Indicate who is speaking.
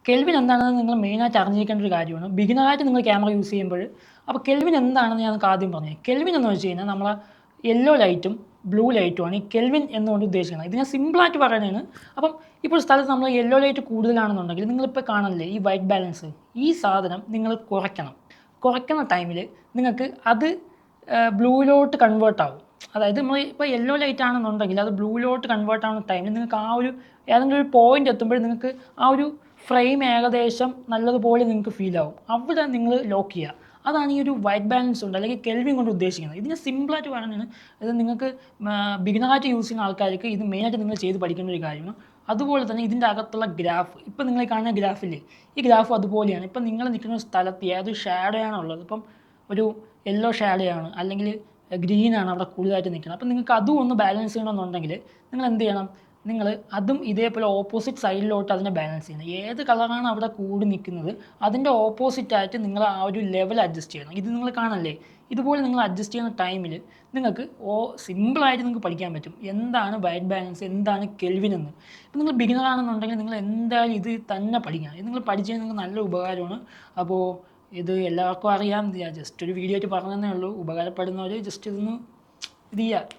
Speaker 1: Kelvin എന്താണെന്ന് നിങ്ങൾ മെയിനായിട്ട് അറിഞ്ഞിരിക്കേണ്ട ഒരു കാര്യമാണ്. ബിഗിനറായിട്ട് നിങ്ങൾ ക്യാമറ യൂസ് ചെയ്യുമ്പോൾ അപ്പോൾ കെൽവിൻ എന്താണെന്ന് ഞാൻ ആദ്യം പറഞ്ഞു. കെൽവിൻ എന്ന് വെച്ച് കഴിഞ്ഞാൽ നമ്മളെ യെല്ലോ ലൈറ്റും ബ്ലൂ ലൈറ്റുമാണ് ഈ കെൽവിൻ എന്നുകൊണ്ട് ഉദ്ദേശിക്കുന്നത്. ഇത് ഞാൻ സിമ്പിളായിട്ട് പറയുന്നതാണ്. അപ്പം ഇപ്പോൾ സ്ഥലത്ത് നമ്മൾ യെല്ലോ ലൈറ്റ് കൂടുതലാണെന്നുണ്ടെങ്കിൽ നിങ്ങളിപ്പോൾ കാണുന്നില്ലേ ഈ വൈറ്റ് ബാലൻസ്, ഈ സാധനം നിങ്ങൾ കുറയ്ക്കുന്ന ടൈമിൽ നിങ്ങൾക്ക് അത് ബ്ലൂയിലോട്ട് കൺവേർട്ട് ആവും. അതായത് നമ്മൾ ഇപ്പോൾ യെല്ലോ ലൈറ്റ് ആണെന്നുണ്ടെങ്കിൽ അത് ബ്ലൂയിലോട്ട് കൺവേർട്ട് ആവുന്ന ടൈമിൽ നിങ്ങൾക്ക് ആ ഒരു ഏതെങ്കിലും ഒരു പോയിന്റ് എത്തുമ്പോൾ നിങ്ങൾക്ക് ആ ഒരു ഫ്രെയിം ഏകദേശം നല്ലതുപോലെ നിങ്ങൾക്ക് ഫീൽ ആവും. അവിടെ നിങ്ങൾ ലോക്ക് ചെയ്യുക. അതാണ് ഈ ഒരു വൈറ്റ് ബാലൻസ് ഉണ്ട് അല്ലെങ്കിൽ കെൽവിൻ കൊണ്ട് ഉദ്ദേശിക്കുന്നത്. ഇതിനെ സിമ്പിളായിട്ട് പറയുന്നതാണ്. ഇത് നിങ്ങൾക്ക് ബിഗിനറായിട്ട് യൂസ് ചെയ്യുന്ന ആൾക്കാർക്ക് ഇത് മെയിനായിട്ട് നിങ്ങൾ ചെയ്ത് പഠിക്കേണ്ട ഒരു കാര്യമാണ്. അതുപോലെ തന്നെ ഇതിൻ്റെ അകത്തുള്ള ഗ്രാഫ്, ഇപ്പോൾ നിങ്ങൾ കാണുന്ന ഗ്രാഫില്ലേ, ഈ ഗ്രാഫ് അതുപോലെയാണ്. ഇപ്പം നിങ്ങൾ നിൽക്കുന്ന സ്ഥലത്ത് ഏതൊരു ഷാഡോ ആണുള്ളത്, ഇപ്പം ഒരു യെല്ലോ ഷാഡോ ആണ് അല്ലെങ്കിൽ ഗ്രീനാണ് അവിടെ കൂടുതലായിട്ട് നിൽക്കുന്നത്. അപ്പം നിങ്ങൾക്ക് അതും ഒന്ന് ബാലൻസ് ചെയ്യണമെന്നുണ്ടെങ്കിൽ നിങ്ങൾ എന്ത് ചെയ്യണം, നിങ്ങൾ അതും ഇതേപോലെ ഓപ്പോസിറ്റ് സൈഡിലോട്ട് അതിനെ ബാലൻസ് ചെയ്യണം. ഏത് കളറാണ് അവിടെ കൂടി നിൽക്കുന്നത് അതിൻ്റെ ഓപ്പോസിറ്റായിട്ട് നിങ്ങൾ ആ ഒരു ലെവൽ അഡ്ജസ്റ്റ് ചെയ്യണം. ഇത് നിങ്ങൾ കാണല്ലേ, ഇതുപോലെ നിങ്ങൾ അഡ്ജസ്റ്റ് ചെയ്യുന്ന ടൈമിൽ നിങ്ങൾക്ക് സിമ്പിളായിട്ട് നിങ്ങൾക്ക് പഠിക്കാൻ പറ്റും എന്താണ് വൈറ്റ് ബാലൻസ്, എന്താണ് കെൽവിൻ എന്ന്. ഇപ്പം നിങ്ങൾ ബിഗിനർ ആണെന്നുണ്ടെങ്കിൽ നിങ്ങൾ എന്തായാലും ഇത് തന്നെ പഠിക്കണം. ഇത് നിങ്ങൾ പഠിച്ചാൽ നിങ്ങൾക്ക് നല്ല ഉപകാരമാണ്. അപ്പോൾ ഇത് എല്ലാവർക്കും അറിയാം, ജസ്റ്റ് ഒരു വീഡിയോ ആയിട്ട് പറഞ്ഞതേ ഉള്ളൂ. ഉപകാരപ്പെടുന്നവർ ജസ്റ്റ് ഇതൊന്ന് ഇത് ചെയ്യുക.